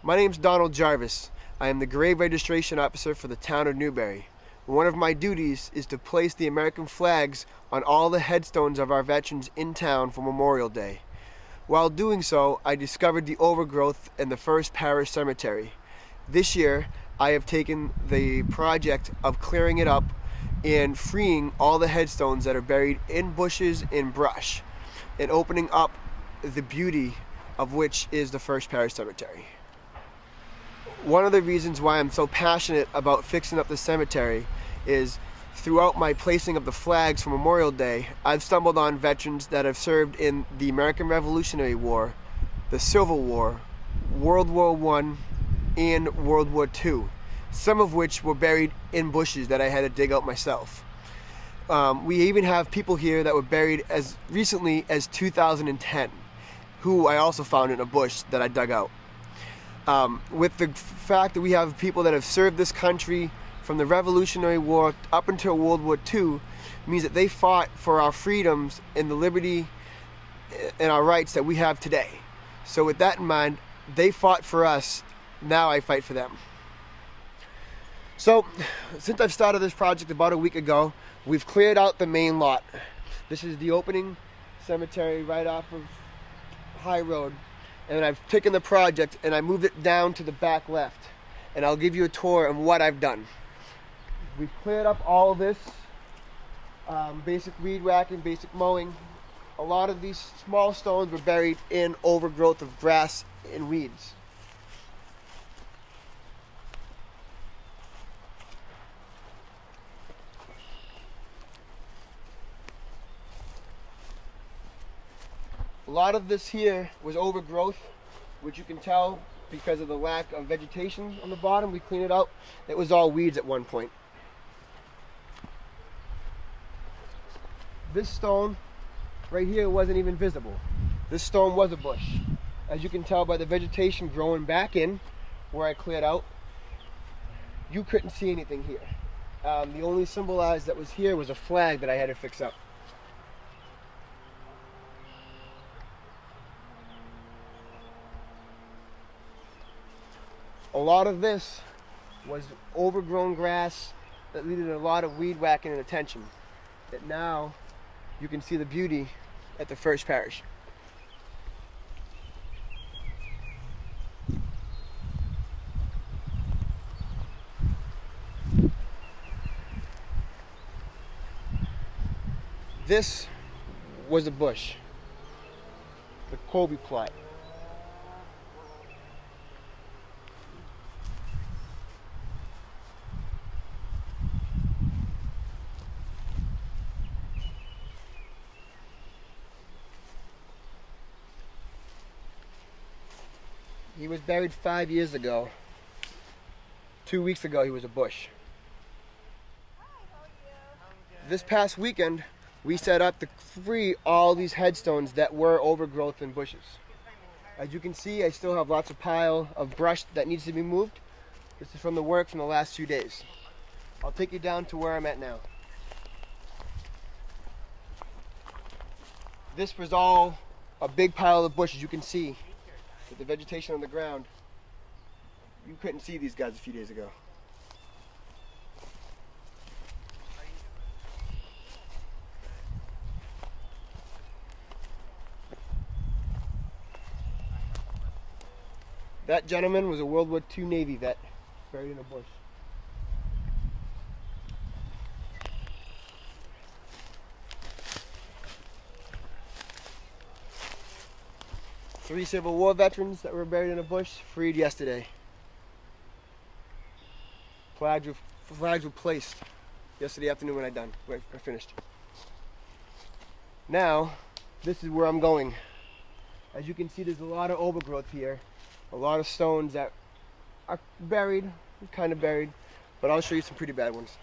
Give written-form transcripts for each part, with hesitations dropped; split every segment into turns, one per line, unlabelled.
My name's Donald Jarvis. I am the grave registration officer for the town of Newberry. One of my duties is to place the American flags on all the headstones of our veterans in town for Memorial Day. While doing so, I discovered the overgrowth in the First Parish Cemetery. This year, I have taken the project of clearing it up and freeing all the headstones that are buried in bushes and brush, and opening up the beauty of which is the First Parish Cemetery. One of the reasons why I'm so passionate about fixing up the cemetery is throughout my placing of the flags for Memorial Day, I've stumbled on veterans that have served in the American Revolutionary War, the Civil War, World War I, and World War II, some of which were buried in bushes that I had to dig out myself. We even have people here that were buried as recently as 2010, who I also found in a bush that I dug out. With the fact that we have people that have served this country from the Revolutionary War up until World War II, means that they fought for our freedoms and the liberty and our rights that we have today. So with that in mind, they fought for us, now I fight for them. So, since I've started this project about a week ago, we've cleared out the main lot. This is the opening cemetery right off of High Road. And I've taken the project and I moved it down to the back left. And I'll give you a tour of what I've done. We've cleared up all of this, basic weed whacking, basic mowing. A lot of these small stones were buried in overgrowth of grass and weeds. A lot of this here was overgrowth, which you can tell because of the lack of vegetation on the bottom. We cleaned it out. It was all weeds at one point. This stone right here wasn't even visible. This stone was a bush. As you can tell by the vegetation growing back in where I cleared out, you couldn't see anything here. The only symbolized that was here was a flag that I had to fix up. A lot of this was overgrown grass that needed a lot of weed whacking and attention. That now you can see the beauty at the First Parish. This was a bush, the Kobe plot. He was buried 5 years ago. 2 weeks ago, he was a bush.
Hi, how are you?
This past weekend, we set up to free all these headstones that were overgrowth in bushes. As you can see, I still have lots of pile of brush that needs to be moved. This is from the work from the last 2 days. I'll take you down to where I'm at now. This was all a big pile of bushes. You can see with the vegetation on the ground. You couldn't see these guys a few days ago. That gentleman was a World War II Navy vet buried in a bush. Three Civil War veterans that were buried in a bush, freed yesterday. Flags were placed yesterday afternoon when I finished. Now, this is where I'm going. As you can see, there's a lot of overgrowth here. A lot of stones that are buried, kind of buried, but I'll show you some pretty bad ones.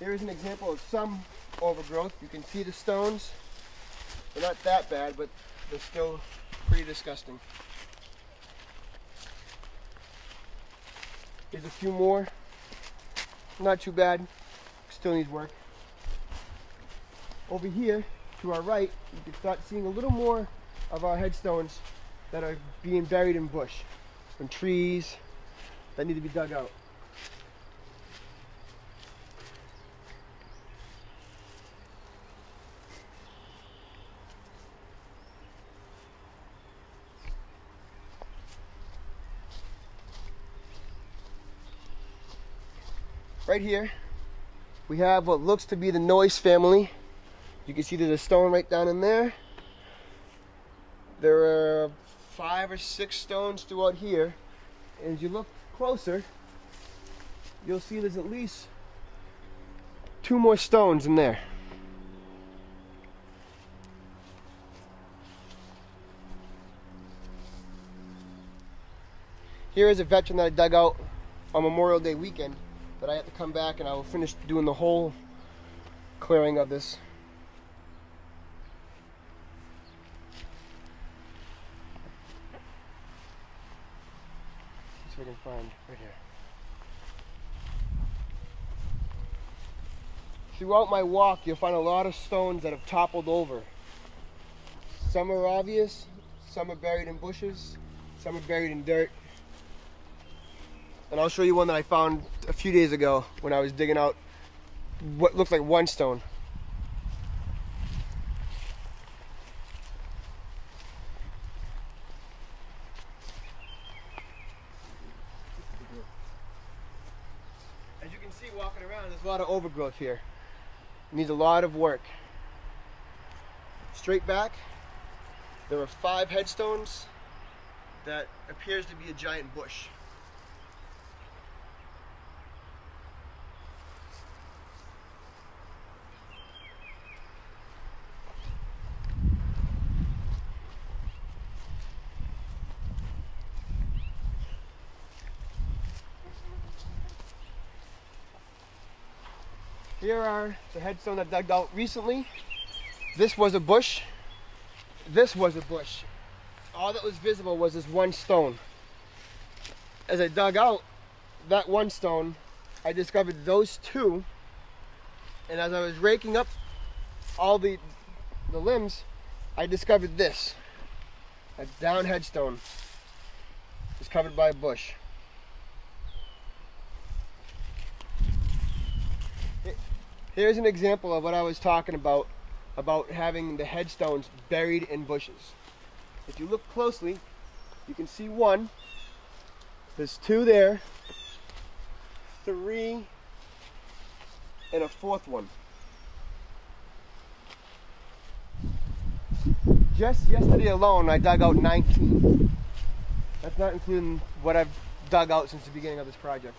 Here is an example of some overgrowth. You can see the stones. They're not that bad, but they're still pretty disgusting. There's a few more. Not too bad. Still needs work. Over here, to our right, you can start seeing a little more of our headstones that are being buried in bush and trees that need to be dug out. Right here, we have what looks to be the Noyce family. You can see there's a stone right down in there. There are 5 or 6 stones throughout here. And as you look closer, you'll see there's at least 2 more stones in there. Here is a veteran that I dug out on Memorial Day weekend that I have to come back and I will finish doing the whole clearing of this. See if I can find right here. Throughout my walk, you'll find a lot of stones that have toppled over. Some are obvious, some are buried in bushes, some are buried in dirt. And I'll show you one that I found a few days ago when I was digging out what looks like one stone. As you can see walking around, there's a lot of overgrowth here. It needs a lot of work. Straight back, there are 5 headstones that appears to be a giant bush. Here are the headstones I dug out recently. This was a bush. This was a bush. All that was visible was this one stone. As I dug out that one stone, I discovered those 2. And as I was raking up all the limbs, I discovered this. A down headstone. It's covered by a bush. Here's an example of what I was talking about having the headstones buried in bushes. If you look closely, you can see 1. There's 2 there, 3, and a 4th one. Just yesterday alone, I dug out 19. That's not including what I've dug out since the beginning of this project.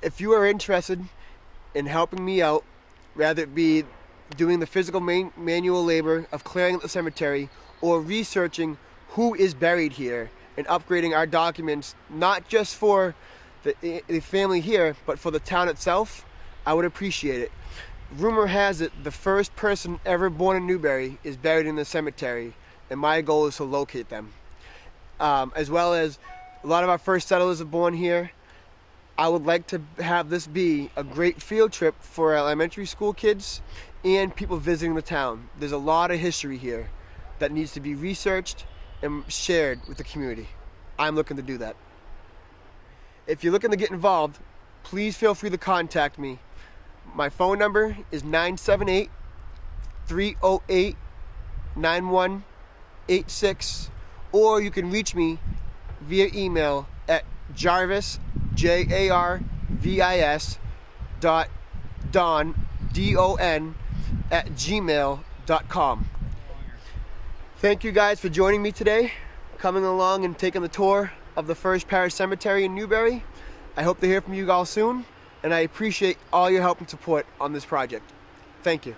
If you are interested in helping me out, rather it be doing the physical manual labor of clearing up the cemetery or researching who is buried here and upgrading our documents, not just for the family here, but for the town itself, I would appreciate it. Rumor has it the first person ever born in Newberry is buried in the cemetery, and my goal is to locate them. As well as a lot of our first settlers are born here. I would like to have this be a great field trip for elementary school kids and people visiting the town. There's a lot of history here that needs to be researched and shared with the community. I'm looking to do that. If you're looking to get involved, please feel free to contact me. My phone number is 978-308-9186, or you can reach me via email at Jarvis, Jarvis .don, D-O-N, @gmail.com. Thank you guys for joining me today, coming along and taking the tour of the First Parish Cemetery in Newberry. I hope to hear from you all soon, and I appreciate all your help and support on this project. Thank you.